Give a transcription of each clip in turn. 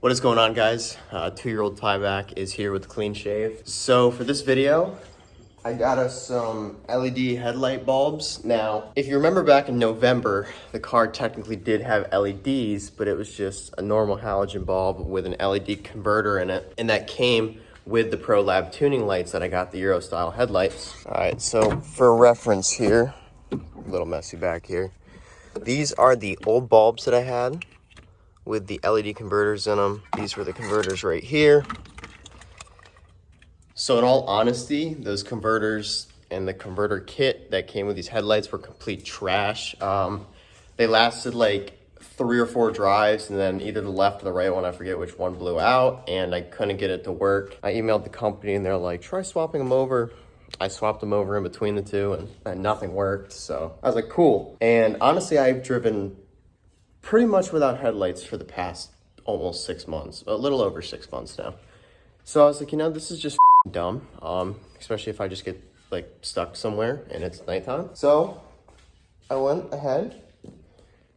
What is going on, guys? 2-year-old Tieback is here with a clean shave. So for this video, I got us some LED headlight bulbs. Now, if you remember back in November, the car technically did have LEDs, but it was just a normal halogen bulb with an LED converter in it. And that came with the Pro Lab tuning lights that I got, the Euro style headlights. All right, so for reference here, a little messy back here. These are the old bulbs that I had with the LED converters in them. These were the converters right here. So in all honesty, those converters and the converter kit that came with these headlights were complete trash. They lasted like 3 or 4 drives, and then either the left or the right one, I forget which one, blew out, and I couldn't get it to work. I emailed the company and they're like, try swapping them over. I swapped them over in between the two and nothing worked. So I was like, cool. And honestly, I've driven pretty much without headlights for the past almost 6 months, a little over 6 months now. So I was like, you know, this is just dumb, especially if I just get like stuck somewhere and it's nighttime. So I went ahead,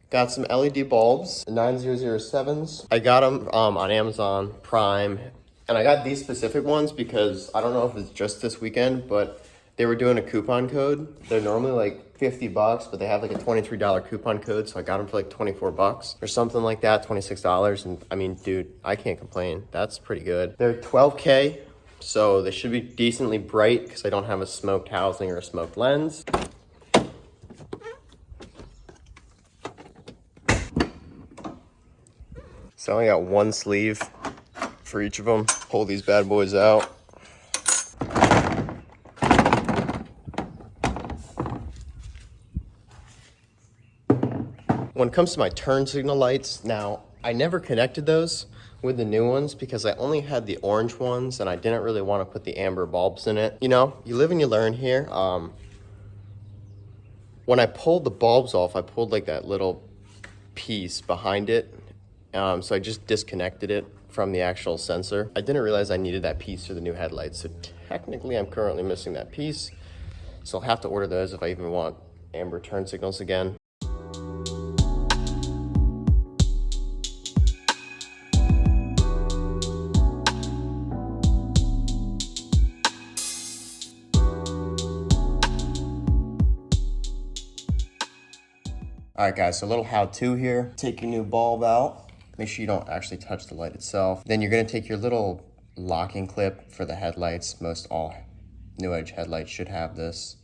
got some LED bulbs, 9007s. I got them on Amazon Prime, and I got these specific ones because I don't know if it's just this weekend, but they were doing a coupon code. They're normally like $50, but they have like a $23 coupon code. So I got them for like 24 bucks or something like that, $26. And I mean, dude, I can't complain. That's pretty good. They're 12K, so they should be decently bright because I don't have a smoked housing or a smoked lens. So I only got one sleeve for each of them. Pull these bad boys out. When it comes to my turn signal lights, now I never connected those with the new ones because I only had the orange ones and I didn't really want to put the amber bulbs in it. You know, you live and you learn here. When I pulled the bulbs off, I pulled like that little piece behind it. So I just disconnected it from the actual sensor. I didn't realize I needed that piece for the new headlights. So technically I'm currently missing that piece. So I'll have to order those if I even want amber turn signals again. All right, guys, so a little how-to here. Take your new bulb out. Make sure you don't actually touch the light itself. Then you're gonna take your little locking clip for the headlights. Most all Newedge headlights should have this.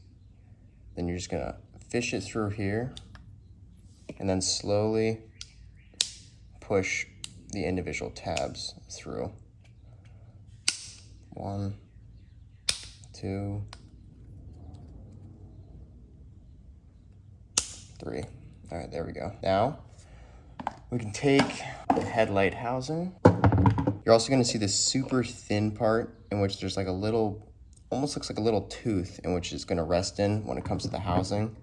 Then you're just gonna fish it through here and then slowly push the individual tabs through. 1, 2, 3. All right, there we go. Now, we can take the headlight housing. You're also gonna see this super thin part in which there's like a little, almost looks like a little tooth in which it's gonna rest in when it comes to the housing.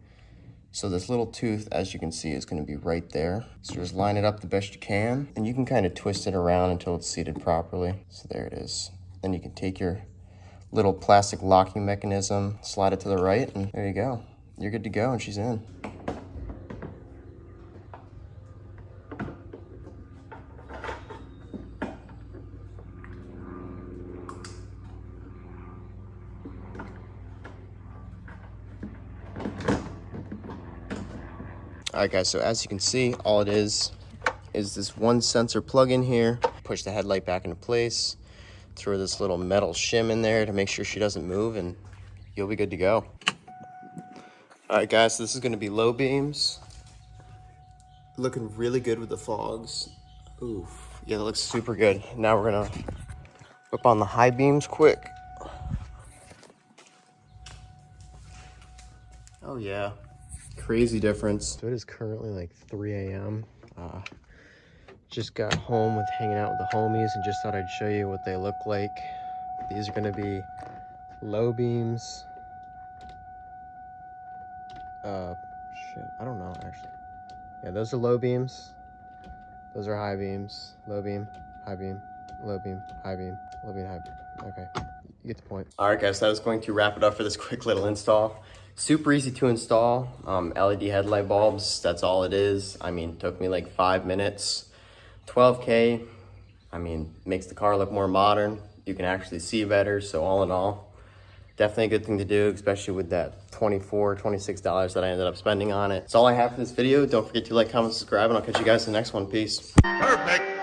So this little tooth, as you can see, is gonna be right there. So just line it up the best you can, and you can kind of twist it around until it's seated properly. So there it is. Then you can take your little plastic locking mechanism, slide it to the right, and there you go. You're good to go, and she's in. All right, guys, so as you can see, all it is this one sensor plug in here. Push the headlight back into place, throw this little metal shim in there to make sure she doesn't move, and you'll be good to go. All right, guys, so this is gonna be low beams. Looking really good with the fogs. Oof, yeah, that looks super good. Now we're gonna whip on the high beams quick. Oh yeah. Crazy difference. So it is currently like 3 a.m. Just got home with hanging out with the homies and just thought I'd show you what they look like. These are gonna be low beams. Shit, I don't know actually. Yeah, those are low beams. Those are high beams. Low beam, high beam, low beam, high beam, low beam, high beam. Okay, you get the point. All right, guys, so that was going to wrap it up for this quick little install. Super easy to install. LED headlight bulbs, that's all it is. I mean, it took me like 5 minutes. 12K, I mean, makes the car look more modern. You can actually see better. So all in all, definitely a good thing to do, especially with that $24, $26 that I ended up spending on it. That's all I have for this video. Don't forget to like, comment, subscribe, and I'll catch you guys in the next one. Peace. Perfect.